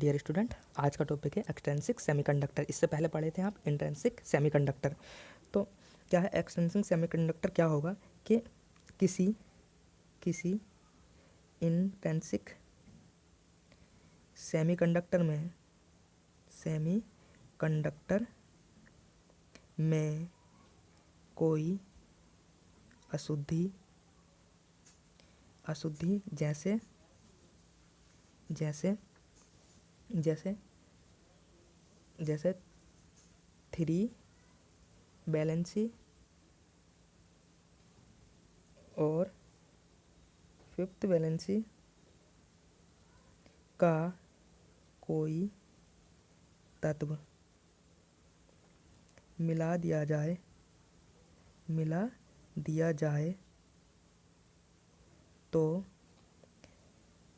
Dear student, आज का topic है एक्सट्रिंसिक सेमीकंडक्टर। इससे पहले पढ़े थे आप इंट्रिंसिक सेमीकंडक्टर। तो क्या है एक्सट्रिंसिक सेमीकंडक्टर? क्या होगा कि किसी इंट्रिंसिक सेमीकंडक्टर में कोई अशुद्धि जैसे जैसे जैसे जैसे थ्री वैलेंसी और फिफ्थ वैलेंसी का कोई तत्व मिला दिया जाए तो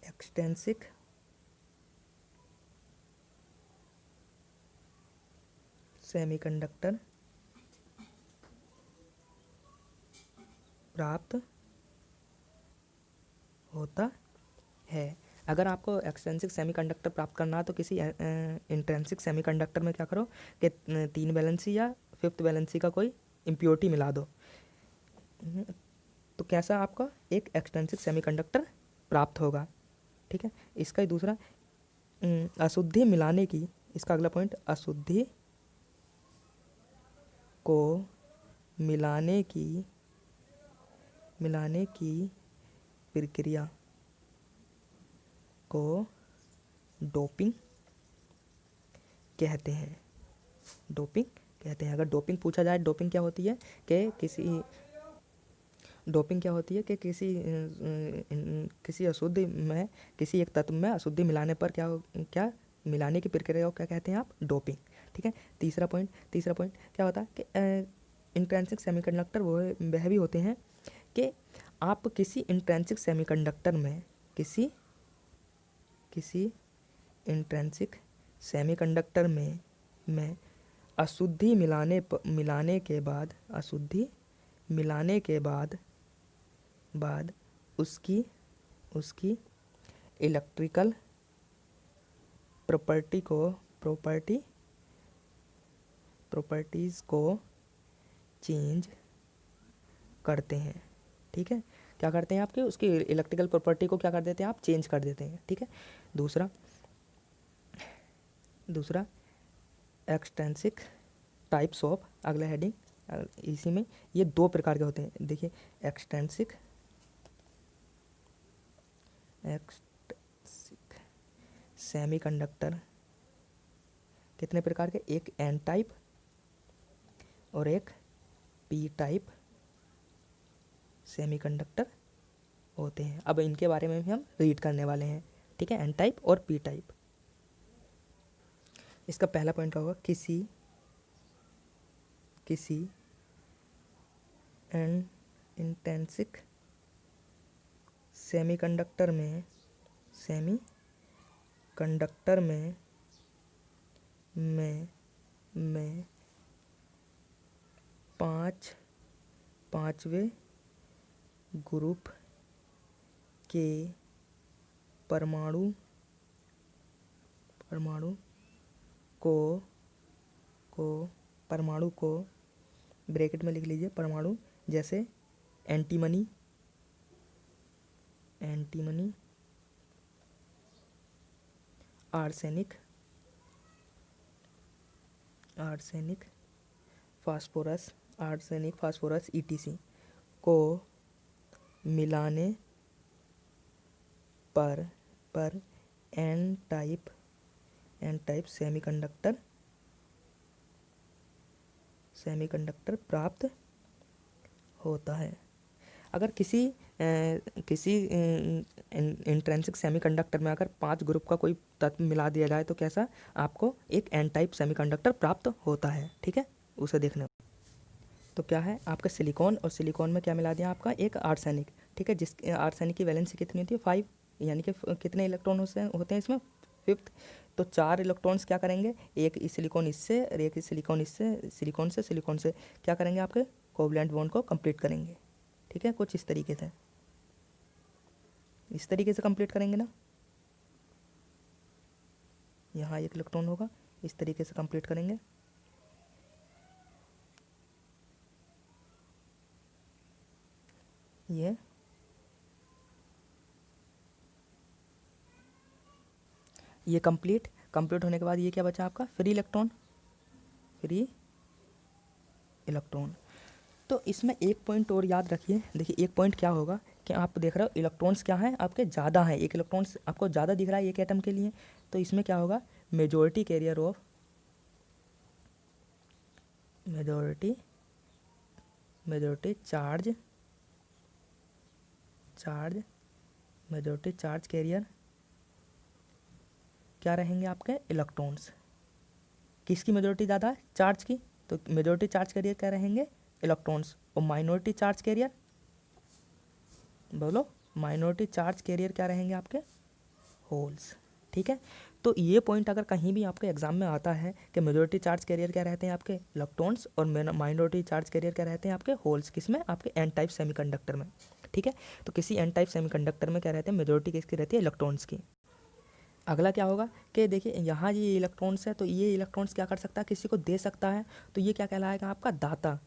एक्सट्रिंसिक सेमीकंडक्टर प्राप्त होता है। अगर आपको एक्सट्रिंसिक सेमीकंडक्टर प्राप्त करना है तो किसी इंट्रिंसिक सेमीकंडक्टर में क्या करो कि तीन वैलेंसी या फिफ्थ वैलेंसी का कोई इम्प्योरिटी मिला दो। तो कैसा आपका एक एक्सट्रिंसिक सेमीकंडक्टर प्राप्त होगा। ठीक है, इसका ही दूसरा अशुद्धि मिलाने की, इसका अगला पॉइंट अशुद्धि को मिलाने की प्रक्रिया को डोपिंग कहते हैं। अगर डोपिंग पूछा जाए, डोपिंग क्या होती है कि किसी अशुद्धि में, किसी एक तत्व में अशुद्धि मिलाने पर क्या मिलाने की प्रक्रिया को क्या कहते हैं आप? डोपिंग। ठीक है, तीसरा पॉइंट क्या होता है कि इंट्रिंसिक सेमीकंडक्टर वह भी होते हैं कि आप किसी इंट्रिंसिक सेमीकंडक्टर में किसी इंट्रिंसिक सेमीकंडक्टर में अशुद्धि मिलाने के बाद उसकी इलेक्ट्रिकल प्रॉपर्टीज़ को चेंज करते हैं। ठीक है, क्या करते हैं आपके उसकी इलेक्ट्रिकल प्रॉपर्टी को क्या कर देते हैं आप? चेंज कर देते हैं। ठीक है, दूसरा एक्सट्रिंसिक टाइप्स ऑफ, अगला हेडिंग इसी में, ये दो प्रकार के होते हैं। देखिए एक्सट्रिंसिक सेमीकंडक्टर कितने प्रकार के? एक एन टाइप और एक पी टाइप सेमीकंडक्टर होते हैं। अब इनके बारे में भी हम रीड करने वाले हैं। ठीक है, एन टाइप और पी टाइप। इसका पहला पॉइंट होगा किसी इंट्रिंसिक सेमीकंडक्टर में पांचवें ग्रुप के परमाणु को ब्रैकेट में लिख लीजिए, परमाणु जैसे एंटीमनी, आर्सेनिक, फास्फोरस, ETC को मिलाने पर एन टाइप सेमीकंडक्टर प्राप्त होता है। अगर किसी इंट्रिंसिक सेमीकंडक्टर में अगर 5 ग्रुप का कोई तत्व मिला दिया जाए तो कैसा आपको एक एन टाइप सेमीकंडक्टर प्राप्त होता है। ठीक है, उसे देखने। तो क्या है आपका सिलिकॉन, और सिलिकॉन में क्या मिला दिया आपका? एक आर्सेनिक। ठीक है, जिस आर्सेनिक की वैलेंसी कितनी होती है? 5, यानी कि कितने इलेक्ट्रॉन होते हैं इसमें? 5th। तो 4 इलेक्ट्रॉन्स क्या करेंगे? एक सिलिकॉन इससे और एक सिलिकॉन से क्या करेंगे? आपके कोवलेंट बॉन्ड को कंप्लीट करेंगे। ठीक है, कुछ इस तरीके से कंप्लीट करेंगे ना। यहाँ एक इलेक्ट्रॉन होगा, इस तरीके से कंप्लीट करेंगे। ये कंप्लीट होने के बाद ये क्या बचा आपका, फ्री इलेक्ट्रॉन। तो इसमें एक पॉइंट और याद रखिए, देखिए एक पॉइंट क्या होगा कि आप देख रहे हो इलेक्ट्रॉन्स क्या हैं आपके, ज़्यादा हैं, एक इलेक्ट्रॉन्स आपको ज़्यादा दिख रहा है एक एटम के लिए, तो इसमें क्या होगा, majority carrier of majority charge carrier क्या रहेंगे आपके, इलेक्ट्रॉन्स। किसकी मेजॉरिटी ज़्यादा है, चार्ज की, तो मेजॉरिटी चार्ज कैरियर क्या रहेंगे, इलेक्ट्रॉन्स। और माइनॉरिटी चार्ज कैरियर, बोलो, माइनॉरिटी चार्ज कैरियर क्या रहेंगे आपके, होल्स। ठीक है, तो ये पॉइंट अगर कहीं भी आपके एग्जाम में आता है कि मेजॉरिटी चार्ज कैरियर क्या रहते हैं आपके, इलेक्ट्रॉन्स, और माइनॉरिटी चार्ज कैरियर क्या रहते हैं आपके, होल्स। किसमें, आपके एन टाइप सेमीकंडक्टर में। ठीक है, तो किसी एन टाइप सेमीकंडक्टर में क्या रहते हैं, मेजॉरिटी किसकी रहती है, इलेक्ट्रॉन्स की। अगला क्या होगा कि देखिए यहाँ ये इलेक्ट्रॉन्स है, तो ये इलेक्ट्रॉन्स क्या कर सकता है, किसी को दे सकता है, तो ये क्या कहलाएगा आपका, दाता।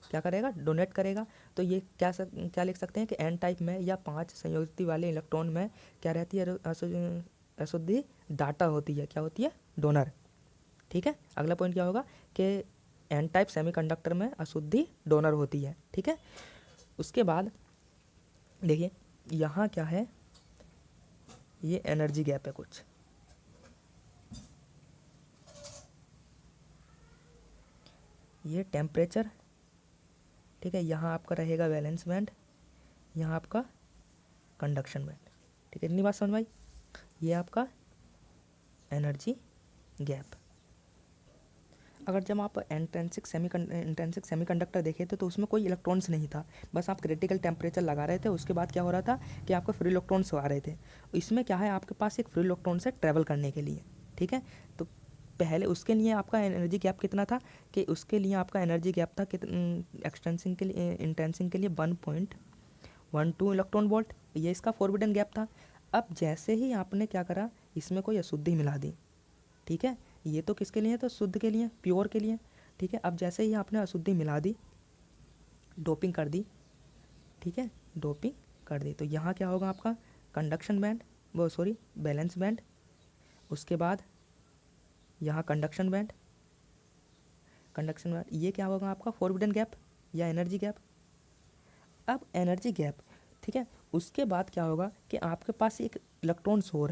क्या करेगा, डोनेट करेगा। तो ये क्या लिख सकते हैं कि एन टाइप में या 5 संयोजिति वाले इलेक्ट्रॉन में क्या रहती है, अशुद्धि डाटा होती है, क्या होती है, डोनर। ठीक है, अगला पॉइंट क्या होगा कि एन टाइप सेमीकंडक्टर में अशुद्धि डोनर होती है। ठीक है, उसके बाद देखिए यहाँ क्या है, ये एनर्जी गैप है कुछ, ये टेम्परेचर। ठीक है, यहाँ आपका रहेगा वैलेंस बैंड, यहाँ आपका कंडक्शन बैंड। ठीक है, इतनी बात समझ में आई। ये आपका एनर्जी गैप। अगर जब आप इंट्रिंसिक सेमीकंडक्टर देखे थे तो उसमें कोई इलेक्ट्रॉन्स नहीं था, बस आप क्रिटिकल टेम्परेचर लगा रहे थे, उसके बाद क्या हो रहा था कि आपको फ्री इलेक्ट्रॉन्स आ रहे थे। इसमें क्या है, आपके पास एक फ्री इलेक्ट्रॉन से ट्रैवल करने के लिए। ठीक है, तो पहले उसके लिए आपका एनर्जी गैप कितना था कि उसके लिए आपका एनर्जी गैप था एक्सटेंसिंग के लिए, इंटेंसिंग के लिए 1.12 इलेक्ट्रॉन वोल्ट, ये इसका फॉरबिडन गैप था। अब जैसे ही आपने क्या करा, इसमें कोई अशुद्धि मिला दी। ठीक है, ये तो किसके लिए, तो शुद्ध के लिए, प्योर के लिए। ठीक है, अब जैसे ही आपने अशुद्धि मिला दी, डोपिंग कर दी। ठीक है, डोपिंग कर दी, तो यहाँ क्या होगा आपका कंडक्शन बैंड, वो सॉरी बैलेंस बैंड। उसके बाद यहाँ कंडक्शन बैंड, ये क्या होगा आपका फॉरबिडन गैप या एनर्जी गैप। अब एनर्जी गैप, ठीक है, उसके बाद क्या होगा कि आपके पास एक इलेक्ट्रॉन्स और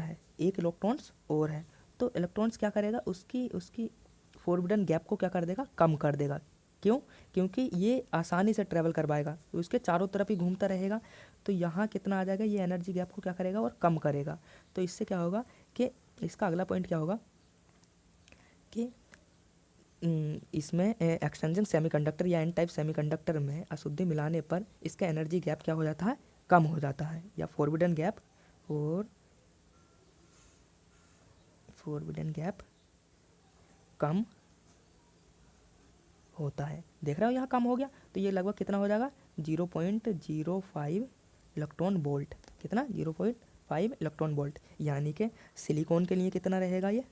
है, तो इलेक्ट्रॉन्स क्या करेगा, उसकी फॉरबिडन गैप को क्या कर देगा, कम कर देगा। क्यों, क्योंकि ये आसानी से ट्रैवल कर पाएगा, तो उसके चारों तरफ ही घूमता रहेगा, तो यहाँ कितना आ जाएगा, ये एनर्जी गैप को क्या करेगा और कम करेगा। तो इससे क्या होगा कि इसका अगला पॉइंट क्या होगा कि इसमें एक्सटेंशन सेमीकंडक्टर या एन टाइप सेमीकंडक्टर में अशुद्धि मिलाने पर इसका एनर्जी गैप क्या हो जाता है, कम हो जाता है, या फॉरबिडन गैप कम होता है। देख रहे हो यहाँ कम हो गया, तो ये लगभग कितना हो जाएगा, 0.05 इलेक्ट्रॉन वोल्ट। कितना, 0.5 इलेक्ट्रॉन वोल्ट। यानी कि सिलिकॉन के लिए कितना रहेगा, ये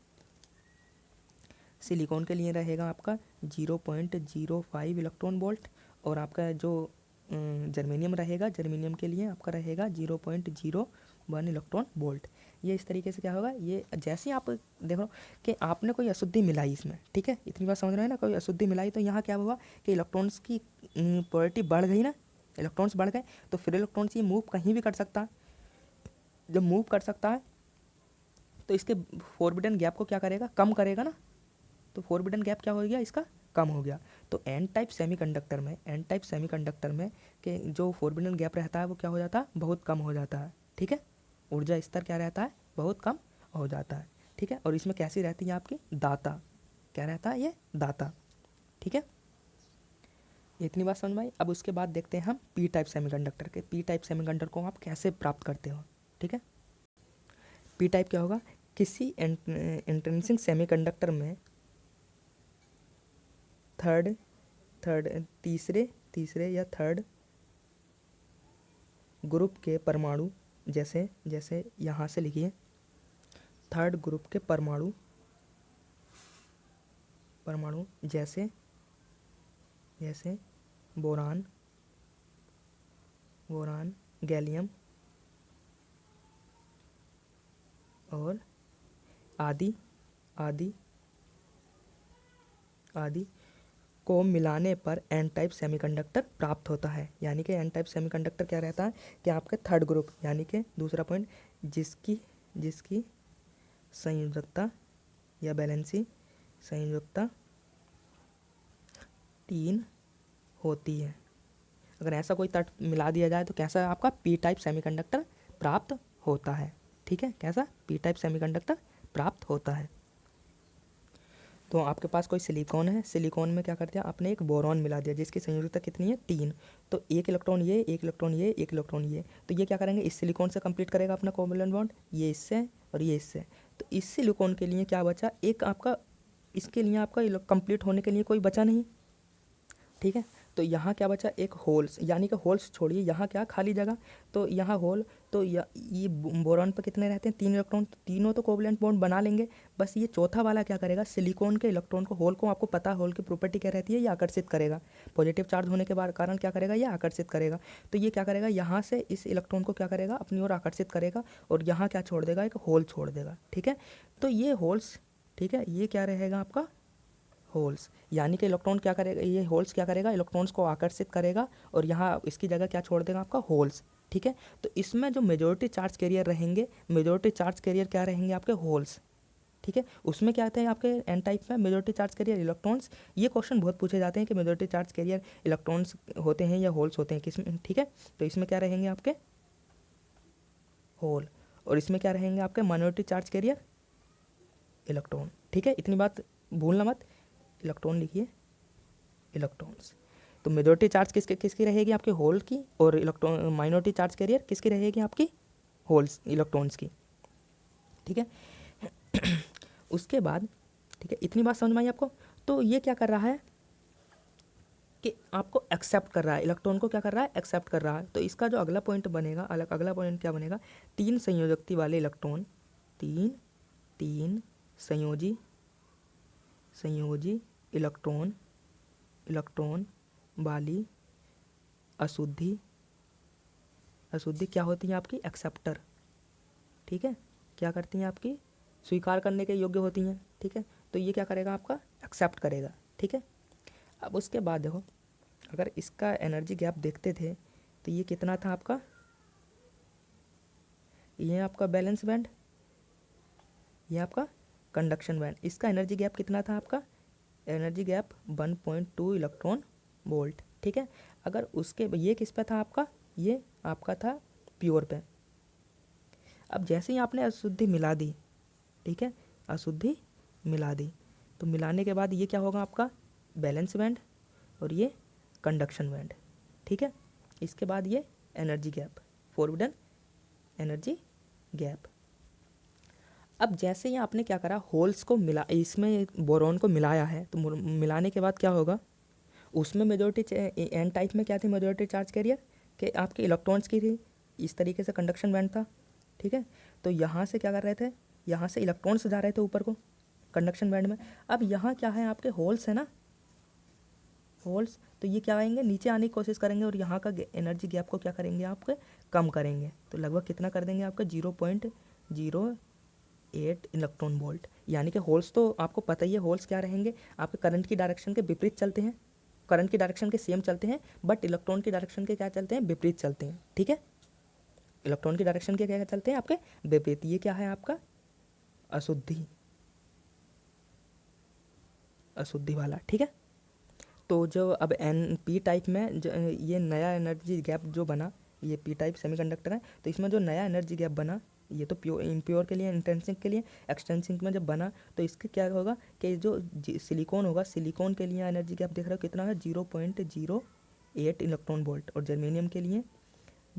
सिलिकॉन के लिए रहेगा आपका 0.05 इलेक्ट्रॉन वोल्ट, और आपका जो जर्मेनियम रहेगा, जर्मेनियम के लिए आपका रहेगा 0.01 इलेक्ट्रॉन वोल्ट। ये इस तरीके से क्या होगा, ये जैसे ही आप देखो कि आपने कोई अशुद्धि मिलाई इसमें, ठीक है, इतनी बात समझ रहे हैं ना, कोई अशुद्धि मिलाई, तो यहाँ क्या हुआ कि इलेक्ट्रॉन्स की पोलैरिटी बढ़ गई ना, इलेक्ट्रॉन्स बढ़ गए, तो फिर इलेक्ट्रॉन्स ये मूव कहीं भी कर सकता है। जब मूव कर सकता है तो इसके फॉरबिडन गैप को क्या करेगा, कम करेगा ना, तो फॉरबिडन गैप क्या हो गया, इसका कम हो गया। तो एन टाइप सेमीकंडक्टर में कि जो फॉरबिडन गैप रहता है वो क्या हो जाता है, बहुत कम हो जाता है। ठीक है, ऊर्जा स्तर क्या रहता है, बहुत कम हो जाता है। ठीक है, और इसमें कैसी रहती है आपकी, दाता। क्या रहता है, ये दाता। ठीक है, इतनी बात समझ में आई। अब उसके बाद देखते हैं हम पी टाइप सेमीकंडक्टर के। पी टाइप सेमीकंडक्टर को आप कैसे प्राप्त करते हो। ठीक है, पी टाइप क्या होगा, किसी इंट्रिंसिक सेमीकंडक्टर में तीसरे या थर्ड ग्रुप के परमाणु, जैसे यहाँ से लिखिए, थर्ड ग्रुप के परमाणु परमाणु जैसे जैसे बोरान बोरान गैलियम और आदि आदि आदि को मिलाने पर एन टाइप सेमीकंडक्टर प्राप्त होता है। यानी कि एन टाइप सेमीकंडक्टर क्या रहता है कि आपके थर्ड ग्रुप यानी कि दूसरा पॉइंट जिसकी जिसकी संयोजकता या बैलेंसी संयोजकता 3 होती है। अगर ऐसा कोई तत्व मिला दिया जाए तो कैसा आपका पी टाइप सेमीकंडक्टर प्राप्त होता है। ठीक है, कैसा पी टाइप सेमीकंडक्टर प्राप्त होता है। तो आपके पास कोई सिलिकॉन है, सिलिकॉन में क्या कर दिया आपने, एक बोरॉन मिला दिया जिसकी संयोजकता कितनी है 3। तो एक इलेक्ट्रॉन ये, एक इलेक्ट्रॉन ये, एक इलेक्ट्रॉन ये, तो ये क्या करेंगे इस सिलिकॉन से कंप्लीट करेगा अपना कोवैलेंट बॉन्ड, ये इससे और ये इससे। तो इस सिलिकॉन के लिए क्या बचा, एक आपका इसके लिए आपका कंप्लीट होने के लिए कोई बचा नहीं। ठीक है, तो यहाँ क्या बचा, एक होल्स, यानी कि होल्स छोड़िए, यहाँ क्या खाली जगह, तो यहाँ होल, तो ये बोरॉन पर कितने रहते हैं 3 इलेक्ट्रॉन, तो तीनों तो कोवैलेंट बॉन्ड बना लेंगे। बस ये चौथा वाला क्या करेगा, सिलिकॉन के इलेक्ट्रॉन को, होल को आपको पता है होल की प्रॉपर्टी क्या रहती है, ये आकर्षित करेगा, पॉजिटिव चार्ज होने के बाद कारण क्या करेगा, ये आकर्षित करेगा। तो ये क्या करेगा, यहाँ से इस इलेक्ट्रॉन को क्या करेगा अपनी ओर आकर्षित करेगा और यहाँ क्या छोड़ देगा, एक होल छोड़ देगा। ठीक है, तो ये होल्स, ठीक है, ये क्या रहेगा आपका होल्स, यानी कि इलेक्ट्रॉन क्या करेगा, ये होल्स क्या करेगा इलेक्ट्रॉन्स को आकर्षित करेगा और यहाँ इसकी जगह क्या छोड़ देगा आपका होल्स। ठीक है, तो इसमें जो मेजॉरिटी चार्ज कैरियर रहेंगे, मेजॉरिटी चार्ज कैरियर क्या रहेंगे आपके होल्स। ठीक है, उसमें क्या आते हैं आपके एन टाइप में मेजॉरिटी चार्ज कैरियर इलेक्ट्रॉन्स। ये क्वेश्चन बहुत पूछे जाते हैं कि मेजॉरिटी चार्ज कैरियर इलेक्ट्रॉन्स होते हैं या होल्स होते हैं किसमें। ठीक है, तो इसमें क्या रहेंगे आपके होल और इसमें क्या रहेंगे आपके माइनॉरिटी चार्ज कैरियर इलेक्ट्रॉन। ठीक है, इतनी बात भूलना मत, इलेक्ट्रॉन लिखिए इलेक्ट्रॉन्स। तो मेजॉरिटी चार्ज किसकी रहेगी आपके होल की और इलेक्ट्रॉन माइनॉरिटी चार्ज कैरियर किसकी रहेगी आपकी होल्स इलेक्ट्रॉन्स की। ठीक है उसके बाद, ठीक है, इतनी बात समझ में आई आपको। तो ये क्या कर रहा है कि आपको एक्सेप्ट कर रहा है, इलेक्ट्रॉन को क्या कर रहा है एक्सेप्ट कर रहा है। तो इसका जो अगला पॉइंट बनेगा, अगला पॉइंट क्या बनेगा, 3 संयोजकती वाले इलेक्ट्रॉन, 3 संयोजी इलेक्ट्रॉन वाली अशुद्धि क्या होती है आपकी एक्सेप्टर। ठीक है, क्या करती हैं आपकी स्वीकार करने के योग्य होती हैं। ठीक है, तो ये क्या करेगा आपका एक्सेप्ट करेगा। ठीक है, अब उसके बाद देखो अगर इसका एनर्जी गैप देखते थे तो ये कितना था आपका, ये आपका बैलेंस बैंड, ये आपका कंडक्शन बैंड। इसका एनर्जी गैप कितना था आपका, एनर्जी गैप 1.2 इलेक्ट्रॉन वोल्ट। ठीक है, अगर उसके ये किस पे था आपका, ये आपका था प्योर पे। अब जैसे ही आपने अशुद्धि मिला दी, ठीक है, अशुद्धि मिला दी, तो मिलाने के बाद ये क्या होगा आपका बैलेंस बैंड और ये कंडक्शन बैंड। ठीक है, इसके बाद ये energy gap, forbidden energy gap. अब जैसे ही आपने क्या करा, होल्स को मिला, इसमें बोरॉन को मिलाया है, तो मिलाने के बाद क्या होगा, उसमें मेजॉरिटी एन टाइप में क्या थी मेजॉरिटी चार्ज कैरियर कि आपके इलेक्ट्रॉन्स की थी, इस तरीके से कंडक्शन बैंड था। ठीक है, तो यहाँ से क्या कर रहे थे, यहाँ से इलेक्ट्रॉन्स जा रहे थे ऊपर को कंडक्शन बैंड में। अब यहाँ क्या है आपके होल्स है ना, होल्स, तो ये क्या आएंगे नीचे आने की कोशिश करेंगे और यहाँ का एनर्जी गैप को क्या करेंगे आपके कम करेंगे। तो लगभग कितना कर देंगे आपका 0.08 इलेक्ट्रॉन वोल्ट। यानी कि होल्स तो आपको पता ही है, होल्स क्या रहेंगे आपके करंट की डायरेक्शन के विपरीत चलते हैं, करंट की डायरेक्शन के सेम चलते हैं, बट इलेक्ट्रॉन की डायरेक्शन के क्या चलते हैं विपरीत चलते हैं। ठीक है, इलेक्ट्रॉन की डायरेक्शन के क्या चलते हैं आपके विपरीत। ये क्या है आपका अशुद्धि वाला। ठीक है, तो जो अब एन पी टाइप में जो ये नया एनर्जी गैप जो बना, ये पी टाइप सेमीकंडक्टर है, तो इसमें जो नया एनर्जी गैप बना, ये तो प्योर इम्प्योर के लिए, इंट्रिंसिक के लिए, एक्सट्रिंसिक में जब बना तो इसके क्या होगा कि जो सिलिकॉन होगा, सिलिकॉन के लिए एनर्जी गैप देख रहे हो कितना है 0.08 इलेक्ट्रॉन वोल्ट और जर्मेनियम के लिए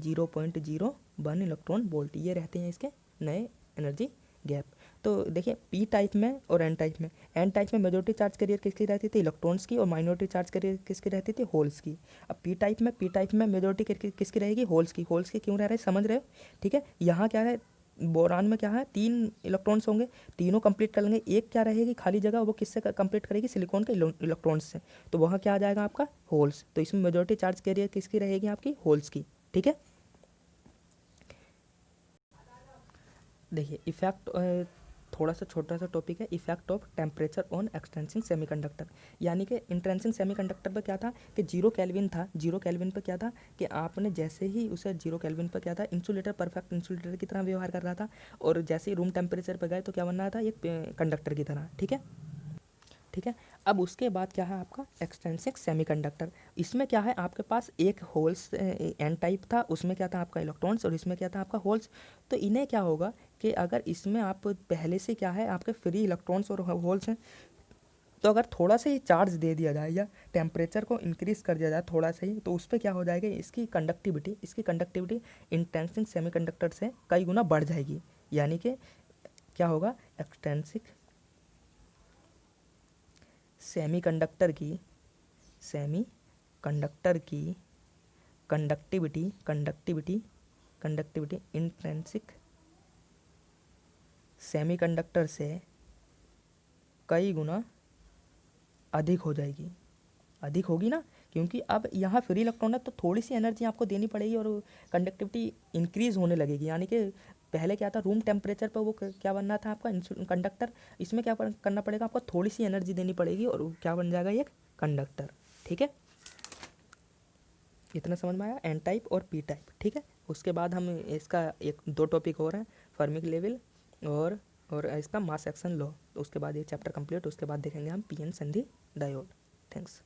0.01 इलेक्ट्रॉन वोल्ट। ये रहते हैं इसके नए एनर्जी गैप। तो देखिए पी टाइप में और एन टाइप में, एन टाइप में मेजॉरिटी चार्ज कैरियर किसकी रहती थी इलेक्ट्रॉन्स की और माइनॉरिटी चार्ज कैरियर किसकी रहती थी होल्स की। अब पी टाइप में मेजॉरिटी किसकी रहेगी होल्स की। होल्स की क्यों रह रहे समझ रहे हो। ठीक है, यहाँ क्या है बोरान में क्या है, 3 इलेक्ट्रॉन्स होंगे, तीनों कंप्लीट कर लेंगे, एक क्या रहेगी खाली जगह, वो किससे कंप्लीट करेगी, सिलिकॉन के इलेक्ट्रॉन्स से, तो वहाँ क्या आ जाएगा आपका होल्स। तो इसमें मेजॉरिटी चार्ज कैरियर किसकी रहेगी, आपकी होल्स की। ठीक है, देखिए इफेक्ट, थोड़ा सा छोटा सा टॉपिक है, effect of temperature on extrinsic semiconductor. यानी कि इंट्रेंसिंग सेमीकंडक्टर पर क्या था कि 0 केल्विन था, 0 केल्विन पर क्या था कि आपने जैसे ही उसे 0 केल्विन पर क्या था, इंसुलेटर परफेक्ट इंसुलेटर की तरह व्यवहार कर रहा था, और जैसे ही रूम टेम्परेचर पर गए तो क्या बन रहा था, एक कंडक्टर की तरह। ठीक है, ठीक है। अब उसके बाद क्या है आपका एक्सटेंसिंग सेमीकंडक्टर। इसमें क्या है आपके पास एक होल्स एन टाइप था, उसमें क्या था आपका इलेक्ट्रॉन्स, और इसमें क्या था आपका होल्स। तो इन्हें क्या होगा कि अगर इसमें आप पहले से क्या है आपके फ्री इलेक्ट्रॉन्स और होल्स हैं, तो अगर थोड़ा सा ही चार्ज दे दिया जाए या टेम्परेचर को इंक्रीज़ कर दिया जाए थोड़ा सा ही, तो उस पर क्या हो जाएगा, इसकी कंडक्टिविटी इंटेंसिंग सेमीकंडक्टर से कई गुना बढ़ जाएगी। यानी कि क्या होगा, एक्सटेंसिंग सेमीकंडक्टर की कंडक्टिविटी इंट्रिंसिक सेमीकंडक्टर से कई गुना अधिक हो जाएगी, अधिक होगी ना, क्योंकि अब यहाँ फ्री इलेक्ट्रॉन है तो थोड़ी सी एनर्जी आपको देनी पड़ेगी और कंडक्टिविटी इंक्रीज होने लगेगी। यानी कि पहले क्या था, रूम टेम्परेचर पर वो क्या बनना था आपका कंडक्टर, इसमें क्या करना पड़ेगा आपको, थोड़ी सी एनर्जी देनी पड़ेगी और वो क्या बन जाएगा, एक कंडक्टर। ठीक है, इतना समझ में आया, एन टाइप और पी टाइप। ठीक है, उसके बाद हम इसका एक दो टॉपिक और हैं, फर्मिक लेवल और इसका मास एक्शन लॉ। उसके बाद ये चैप्टर कंप्लीट, उसके बाद देखेंगे हम पीएन संधि डायोड। थैंक्स।